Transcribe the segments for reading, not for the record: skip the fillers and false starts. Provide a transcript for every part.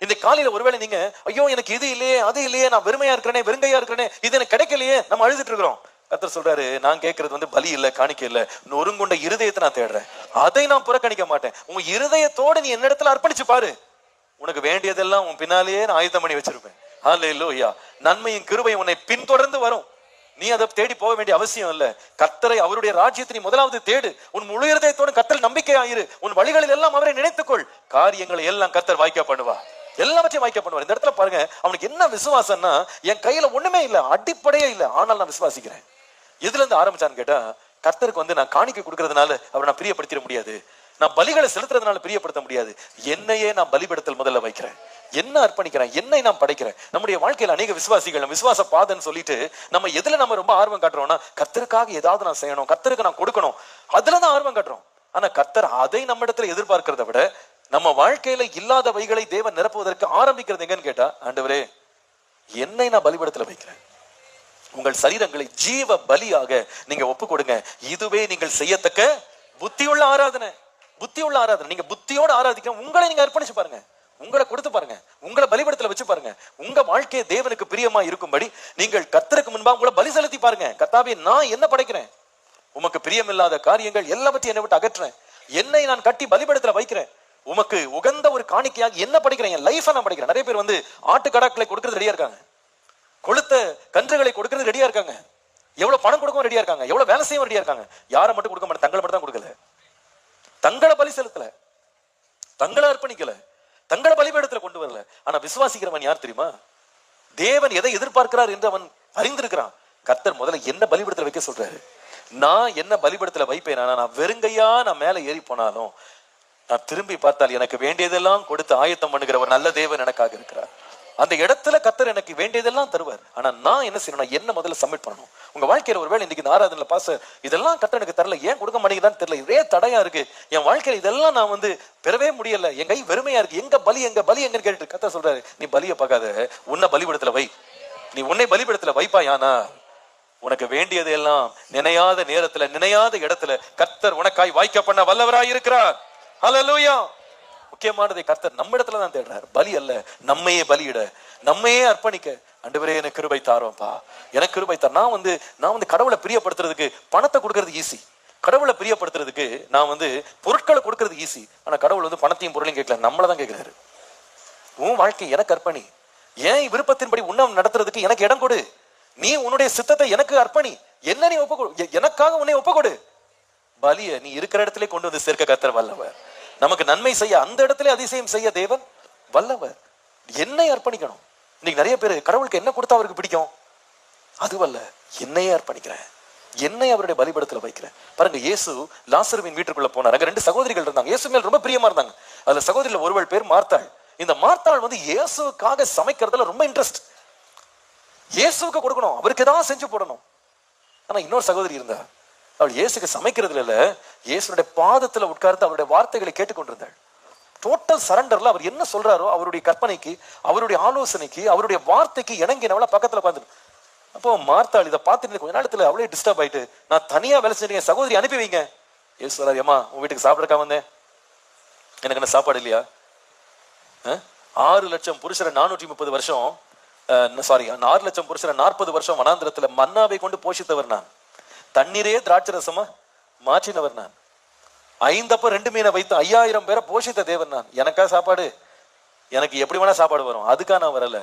இந்த காலையில ஒருவேளை நீங்க ஐயோ எனக்கு இது இல்லையே அது இல்லையே, நான் வெறுமையா இருக்கிறேனே, வெறுங்கையா இருக்கிறேனே, இது எனக்கு கிடைக்கலையே, நம்ம அழுதுட்டு இருக்கிறோம். கர்த்தர் சொல்றாரு, நான் கேட்கறது வந்து பலி இல்ல, காணிக்க இல்ல, நொறுங்குண்ட இருதயத்தை நான் தேடுறேன். அதை நான் புறக்கணிக்க மாட்டேன். உங்க இருதயத்தோட நீ என்னிடத்துல அர்ப்பணிச்சு பாரு, உனக்கு வேண்டியதெல்லாம் உன் பின்னாலேயே நான் ஆயத்தம் பண்ணி வச்சிருப்பேன். ஹல்லேலூயா. நன்மையும் கிருபையும் உன்னை பின்தொடர்ந்து வரும். நீ அதை தேடி போக வேண்டிய அவசியம் இல்ல. கர்த்தரை, அவருடைய ராஜ்யத்தை நீ முதலாவது தேடு. உன் முழு இருதயத்தோடு கர்த்தர் நம்பிக்கையாயிரு. உன் வழிகளில் எல்லாம் அவரை நினைத்துக்கொள். காரியங்களை எல்லாம் கர்த்தர் வாய்க்க பண்ணுவா, எல்லாவற்றையும் வாய்க்க பண்ணுவார். இந்த இடத்துல பாருங்க, அவனுக்கு என்ன விசுவாசம்னா, என் கையில ஒண்ணுமே இல்ல, அடிப்படையே இல்ல, ஆனால் நான் விசுவாசிக்கிறேன். எதுல இருந்து ஆரம்பிச்சான்னு கேட்டா, கர்த்தருக்கு வந்து நான் காணிக்கை கொடுக்கறதுனால அவரை நான் பிரியப்படுத்திட முடியாது, நான் பலிகளை செலுத்துறதுனால பிரியப்படுத்த முடியாது. என்னையே நான் பலிபடுத்தல் முதல்ல வைக்கிறேன், என்ன அர்ப்பணிக்கிறேன், என்னை நான் படைக்கிறேன். நம்முடைய வாழ்க்கையில் அநேக விசுவாசிகள் விசுவாச பாதன்னு சொல்லிட்டு நம்ம எதுல நம்ம ரொம்ப ஆர்வம் காட்டுறோம்னா, கர்த்தருக்காக ஏதாவது நான் செய்யணும், கர்த்தருக்கு நான் கொடுக்கணும், அதுலதான் ஆர்வம் காட்டுறோம். ஆனா கர்த்தர் அதை நம்ம இடத்துல எதிர்பார்க்கிறத விட நம்ம வாழ்க்கையில இல்லாதவைகளை தேவன் நிரப்புவதற்கு ஆரம்பிக்கிறது எங்கன்னு கேட்டா, ஆண்டவரே என்னை நான் பலிபடத்துல வைக்கிறேன், உங்கள் சரீரங்களை ஜீவ பலியாக நீங்க ஒப்பு கொடுங்க, இதுவே நீங்கள் செய்யத்தக்க புத்தியுள்ள ஆராதனை. புத்தியுள்ள ஆராதனை, நீங்க புத்தியோட ஆராதிக்க உங்களை நீங்க அர்ப்பணிச்சு பாருங்க, உங்களை கொடுத்து பாருங்க, உங்களை பலிபடத்துல வச்சு பாருங்க. உங்க வாழ்க்கையை தேவனுக்கு பிரியமா இருக்கும்படி நீங்கள் கர்த்தருக்கு முன்பாக உங்களை பலி செலுத்தி பாருங்க. கர்த்தாவே, நான் என்ன படைக்கிறேன், உமக்கு பிரியமில்லாத காரியங்கள் எல்லாவற்றையும் என்னை விட்டு அகற்றேன், என்னை நான் கட்டி பலிபடத்துல வைக்கிறேன், உமக்கு உகந்த ஒரு காணிக்கையாக என்ன படைக்கிறேன், என் லைஃபை நான் படைக்கிறேன். நிறைய பேர் வந்து ஆட்டுக்கடாக்களை கொடுக்கறது ரெடியா இருக்காங்க, கொளுத்த கன்றுகளை கொடுக்கறது ரெடியா இருக்காங்க, எவ்வளவு பணம் கொடுக்கவும் ரெடியா இருக்காங்க, எவ்வளவு வேலை செய்யவும் ரெடியா இருக்காங்க. யாரை மட்டும் கொடுக்க மாட்டேன், தங்களை மட்டும் தான் கொடுக்கல, தங்களை பலி செலுத்தல, தங்களை அர்ப்பணிக்கல, தங்களை பலிபீடத்துல கொண்டு வரல. ஆனா விசுவாசிக்கிறவன் யார் தெரியுமா? தேவன் எதை எதிர்பார்க்கிறார் என்று அவன் அறிந்திருக்கிறான். கர்த்தர் முதல்ல என்ன பலிபீடத்துல வைக்க சொல்றாரு, நான் என்ன பலிபீடத்துல வைப்பேன், நான் வெறுங்கையா நான் மேல ஏறி போனாலும் நான் திரும்பி பார்த்தால் எனக்கு வேண்டியதெல்லாம் கொடுத்து ஆயத்தம் பண்ணுகிற ஒரு நல்ல தேவன் எனக்காக இருக்கிறார். அந்த இடத்துல கர்த்தர் எனக்கு வேண்டியதெல்லாம் தருவார். ஆனா நான் என்ன செய்யணும், என்ன முதல்ல சப்மிட் பண்ணணும். உங்க வாழ்க்கையில ஒருவேளை இன்னைக்கு இந்த ஆராதனையில பாச இதெல்லாம் கர்த்தர் எனக்கு தரல, ஏன் கொடுக்க மாட்டேங்குதான்னு தெரியல, இதே தடையா இருக்கு என் வாழ்க்கையில, இதெல்லாம் நான் வந்து பெறவே முடியல, என் கை வெறுமையா இருக்கு, எங்க பலி எங்கன்னு கேட்டு கர்த்தர் சொல்றாரு, நீ பலியை பார்க்காத, உன்னை பலிபீடத்துல வை, நீ உன்னை பலிபீடத்துல வைப்பாயானா உனக்கு வேண்டியது எல்லாம் நினையாத நேரத்துல நினையாத இடத்துல கர்த்தர் உனக்காய் வாய்க்க பண்ண வல்லவராய் இருக்கிறார். ஹல்லேலூயா. முக்கியமானதை கர்த்தர் நம்ம இடத்துல தான் தேடுறார், பலி அல்ல. நம்மையே பலியிட, நம்மையே அர்ப்பணிக்க. ஆண்டவரே எனக்கு கிருபை தாரோப்பா, எனக்கு கிருபை தார். நான் வந்து கடவுளை பிரியப்படுத்துறதுக்கு பணத்தை கொடுக்கறது ஈஸி, கடவுளை பிரியப்படுத்துறதுக்கு நான் வந்து பொருட்களை கொடுக்கறது ஈஸி. ஆனா கடவுள் வந்து பணத்தையும் பொருளையும் கேட்கல, நம்மளதான் கேட்கிறாரு. உன் வாழ்க்கை எனக்கு அர்ப்பணி, ஏன் விருப்பத்தின்படி உன்னம் நடத்துறதுக்கு எனக்கு இடம் கொடு, நீ உன்னுடைய சித்தத்தை எனக்கு அர்ப்பணி, என்ன நீ ஒப்புக்கொடு, எனக்காக உன்னை ஒப்புக்கொடு. பலிய நீ இருக்கிற இடத்துல கொண்டு வந்து சேர்க்க கர்த்தர் வல்லவர். நமக்கு நன்மை செய்ய அந்த இடத்துல அதிசயம் செய்ய தேவன் வல்லவர். என்னை அர்ப்பணிக்கணும். இன்னைக்கு நிறைய பேர் கடவுளுக்கு என்ன கொடுத்தா அவருக்கு பிடிக்கும், அதுவல்ல, என்னையே அர்ப்பணிக்கிறேன், என்னை அவருடைய பலிபடத்துல வைக்கிறேன். பாருங்க, இயேசு லாசருவின் வீட்டுக்குள்ள போனார். அங்க 2 சகோதரிகள் இருந்தாங்க, இயேசு மேல் ரொம்ப பிரியமா இருந்தாங்க. அதுல சகோதரில ஒருவள் பேர் மார்த்தாள். இந்த மார்த்தாள் வந்து இயேசுக்காக சமைக்கிறதுல ரொம்ப இன்ட்ரெஸ்ட், இயேசுக்கு கொடுக்கணும், அவருக்கு ஏதாவது செஞ்சு போடணும். ஆனா இன்னொரு சகோதரி இருந்தா, அவள் இயேசுக்கு சமைக்கிறதுல இல்ல, இயேசுடைய பாதத்துல உட்கார்ந்து அவருடைய வார்த்தைகளை கேட்டுக்கொண்டிருந்தாள். டோட்டல் சரண்டர்ல அவர் என்ன சொல்றாரோ அவருடைய கற்பனைக்கு, அவருடைய ஆலோசனைக்கு, அவருடைய வார்த்தைக்கு இணங்கினவள பக்கத்துல உட்கார்ந்து. அப்போ மார்த்தாள் இதை பார்த்துட்டு கொஞ்ச நேரத்துல அவளே டிஸ்டர்ப் ஆயிட்டு, நான் தனியா வேலை செஞ்சேன், சகோதரி அனுப்பி வைங்க. இயேசு சொல்றாரு, ஏமா உன் வீட்டுக்கு சாப்பிடக்கா வந்தேன், எனக்கு என்ன சாப்பாடு இல்லையா? 6 லட்சம் புருஷரை 430 வருஷம் 6 லட்சம் புருஷரை 40 வருஷம் வனாந்திரத்துல மன்னாவை கொண்டு போஷித்தவர் நான், தண்ணீரே திராட்சை ரசமா மாற்றினவர் நான், 5 அப்பம் 2 மீனை வைத்து 5000 பேரை போஷித்த தேவன் நான். எனக்கா சாப்பாடு? எனக்கு எப்படி வேணா சாப்பாடு வரும், அதுக்கா நான் வரல.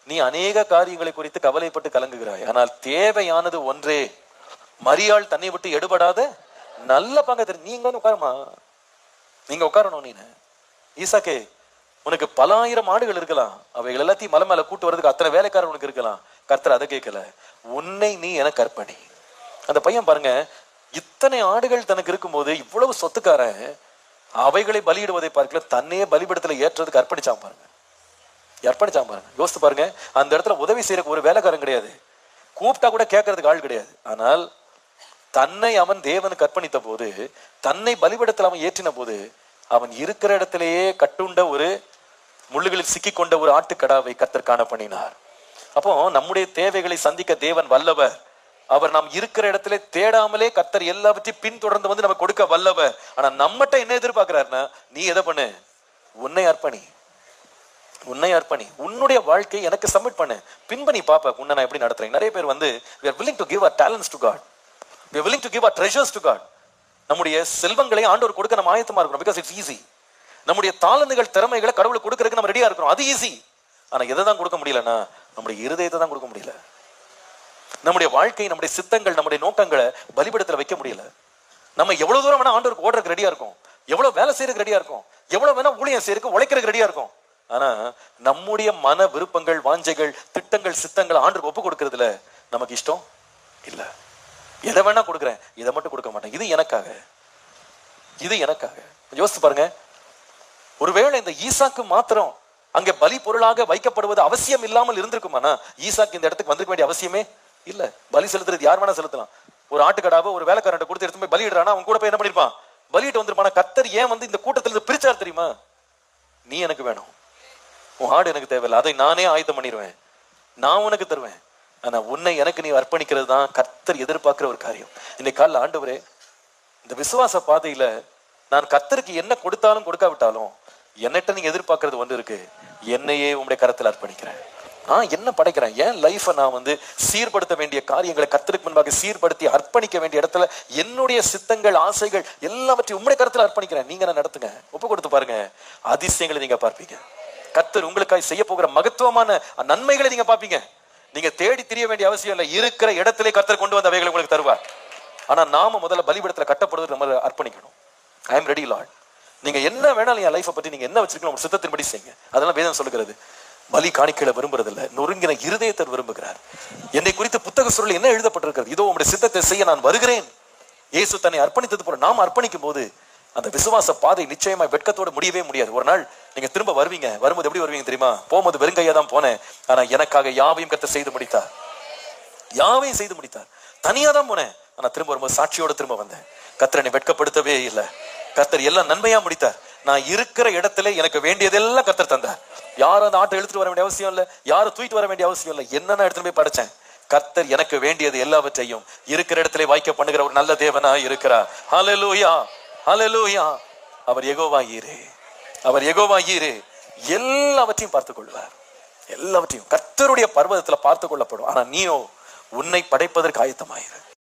நீ அநேக காரியங்களை குறித்து கவலைப்பட்டு கலங்குகிறாய், ஆனால் தேவையானது ஒன்றே. மரியாள் தன்னை விட்டு எடுபடாத நல்ல பங்கு தெரியும். நீங்க உட்காரமா, நீங்க உட்காரணும். நீ ஈசாக்கே, உனக்கு பல ஆயிரம் ஆடுகள் இருக்கலாம், அவைகள் எல்லாத்தையும் மலை மேல கூட்டு வரதுக்கு அத்தனை வேலைக்காரர் உனக்கு இருக்கலாம். கர்த்தர் அதை கேட்கல, உன்னை நீ எனக்கு அர்ப்பணி. அந்த பையன் பாருங்க, இத்தனை ஆடுகள் தனக்கு இருக்கும்போது இவ்வளவு சொத்துக்காரன் அவைகளை பலியிடுவதை பார்க்கல, தன்னையே பலிபீடத்துல ஏற்றதுக்கு அர்ப்பணிச்சான் பாருங்க. யோசித்து பாருங்க, அந்த இடத்துல உதவி செய்யறதுக்கு ஒரு வேலைக்காரன் கிடையாது, கூப்பிட்டா கூட கேட்கறதுக்கு ஆள் கிடையாது. ஆனால் தன்னை அவன் தேவனுக்கு அர்ப்பணித்த போது, தன்னை பலிபீடத்தில் அவன் ஏற்றின போது, அவன் இருக்கிற இடத்திலேயே கட்டுண்ட ஒரு முள்ளுகளில் சிக்கி கொண்ட ஒரு ஆட்டுக்கடாவை கர்த்தர் காண பண்ணினார். அப்போ நம்முடைய தேவைகளை சந்திக்க தேவன் வல்லவர். அவர் நாம் இருக்கிற இடத்துல தேடாமலே கர்த்தர் எல்லாவற்றையும் பின்தொடர்ந்து வந்து நம்ம கொடுக்க வல்லவர். ஆனா நம்மகிட்ட என்ன எதிர்பார்க்கிறாருன்னா, நீ எதை பண்ணு, உன்னை அர்ப்பணி. உன்னை அர்ப்பணி, உன்னுடைய வாழ்க்கை எனக்கு சப்மிட் பண்ணு, பின்பு நீ பாப்ப உன்னை நான் எப்படி நடத்துறேன். நிறைய பேர் வந்து we are willing to give our talents to God, we are willing to give our treasures to God. நம்முடைய செல்வங்களை ஆண்டவர் கொடுக்க நம்ம ஆயத்தமா இருக்கிறோம், because it's easy. நம்முடைய தாளந்துகள் திறமைகளை கடவுளுக்கு கொடுக்கறதுக்கு நம்ம ரெடியா இருக்கிறோம், அது ஈஸி. ஆனா எதை தான் கொடுக்க முடியலன்னா நம்முடைய இருதயத்தை தான் கொடுக்க முடியல. நம்முடைய வாழ்க்கை, நம்முடைய சித்தங்கள், நம்முடைய நோக்கங்களை பலிபீடத்துல வைக்க முடியல. நம்ம எவ்வளவு தூரம் வேணா ஆண்டவருக்கு ஓடுறதுக்கு ரெடியா இருக்கும், எவ்வளவு வேலை செய்யறதுக்கு ரெடியா இருக்கும், எவ்வளவு வேணா ஊழியம் செய்யறதுக்கு உழைக்கிறதுக்கு ரெடியா இருக்கும். ஆனா நம்முடைய மன விருப்பங்கள், வாஞ்சைகள், திட்டங்கள், சித்தங்களை ஆண்டவருக்கு ஒப்பு கொடுக்கறதுல நமக்கு இஷ்டம் இல்ல. எதை வேணா கொடுக்குறேன், இதை மட்டும் கொடுக்க மாட்டேன், இது எனக்காக, இது எனக்காக. யோசித்து பாருங்க, ஒருவேளை இந்த ஈசாக்கு மாத்திரம் அங்கே பலி பொருளாக வைக்கப்படுவது அவசியம் இல்லாமல் இருந்திருக்குமானா, ஈசாக்கு இந்த இடத்துக்கு வந்திருக்க வேண்டிய அவசியமே இல்ல. பலி செலுத்துறது யார் வேணா செலுத்தலாம். ஒரு ஆட்டுக்கடாவை ஒரு வேலைக்காரன் கொடுத்து எடுத்து போய் பலியிடுறானா, அவன் கூட போய் என்ன பண்ணிருப்பான், பலியிட்டு வந்திருப்பானா. கர்த்தர் ஏன் வந்து இந்த கூட்டத்துல இருந்து பிரிச்சார் தெரியுமா? நீ எனக்கு வேணும், உன் ஆடு எனக்கு தேவையில்லை, அதை நானே ஆயத்தம் பண்ணிடுவேன், நான் உனக்கு தருவேன். ஆனா உன்னை எனக்கு நீ அர்ப்பணிக்கிறது தான் கர்த்தர் எதிர்பார்க்கிற ஒரு காரியம். இன்னைக்கு காலைல ஆண்டவரே, இந்த விசுவாச பாதையில நான் கர்த்தருக்கு என்ன கொடுத்தாலும் கொடுக்காவிட்டாலும் என்னட்ட நீங்க எதிர்பார்க்கறது ஒன்று இருக்கு, என்னையே உங்களுடைய கரத்தில் அர்ப்பணிக்கிறேன். என்ன படைக்கிறேன், என் லைஃபை நான் வந்து சீர்படுத்த வேண்டிய காரியங்களை கர்த்தருக்கு முன்பாக சீர்படுத்தி அர்ப்பணிக்க வேண்டிய இடத்துல என்னுடைய சித்தங்கள், ஆசைகள் எல்லாவற்றையும் உங்களுடைய கரத்தில் அர்ப்பணிக்கிறேன். நீங்க நான் நடத்துங்க, ஒப்பு கொடுத்து பாருங்க, அதிசயங்களை நீங்க பார்ப்பீங்க. கர்த்தர் உங்களுக்காக செய்ய போகிற மகத்துவமான நன்மைகளை நீங்க பார்ப்பீங்க. நீங்க தேடி தெரிய வேண்டிய அவசியம் இல்லை, இருக்கிற இடத்திலே கர்த்தர் கொண்டு வந்த அவைகளை உங்களுக்கு தருவார். ஆனா நாம முதல்ல பலிபீடத்துல கட்டப்படுவது நம்ம அர்ப்பணிக்கணும். ஐ எம் ரெடி லார்ட், நீங்க என்ன வேணாலும் என் லைஃபை பத்தி நீங்க என்ன வச்சிருக்கணும் உங்க சித்தத்தின்படி செய்யுங்க. அதெல்லாம் வேதம் சொல்லுகிறது. பலி காணிக்கையில விரும்புறது இல்ல, நொறுங்கின இருதயத்தை விரும்புகிறார். என்னை குறித்து புத்தக சுருள் என்ன எழுதப்பட்டிருக்கிறது, இதோ உங்களுடைய சித்தத்தை செய்ய நான் வருகிறேன். இயேசு தன்னை அர்ப்பணித்தது போல நாம் அர்ப்பணிக்கும் போது அந்த விசுவாச பாதை நிச்சயமா வெட்கத்தோடு முடியவே முடியாது. ஒரு நாள் நீங்க திரும்ப வருவீங்க. வரும்போது எப்படி வருவீங்க தெரியுமா? போகும்போது வெறுங்கையா தான் போனேன், ஆனா எனக்காக யாவையும் கர்த்தர் செய்து முடித்தார், யாவையும் செய்து முடித்தார். தனியா தான் போனேன், ஆனா திரும்ப வரும்போது சாட்சியோட திரும்ப வந்தேன். கர்த்தர் என்னை வெட்கப்படுத்தவே இல்லை. கர்த்தர் எல்லாம் நன்மையா முடித்தார். நான் இருக்கிற இடத்துல எனக்கு வேண்டியதெல்லாம் கர்த்தர் தந்தார். யாரும் அந்த ஆட்டை எடுத்துட்டு வர வேண்டிய அவசியம் இல்லை, யாரும் தூக்கிட்டு வர வேண்டிய அவசியம் இல்லை. என்னென்ன எடுத்துட்டு போய் படைச்சேன், கர்த்தர் எனக்கு வேண்டியது எல்லாவற்றையும் இருக்கிற இடத்துல வாய்க்க பண்ணுகிற ஒரு நல்ல தேவனா இருக்கிறார். ஹல்லேலூயா, ஹல்லேலூயா. அவர் யெகோவா ஈரே, அவர் யெகோவா ஈரே. எல்லாவற்றையும் பார்த்துக் கொள்வார், எல்லாவற்றையும் கர்த்தருடைய பர்வதத்துல பார்த்துக் கொள்ளப்படும். ஆனா நீயோ உன்னை படைப்பதற்கு ஆயத்தமாயிரு.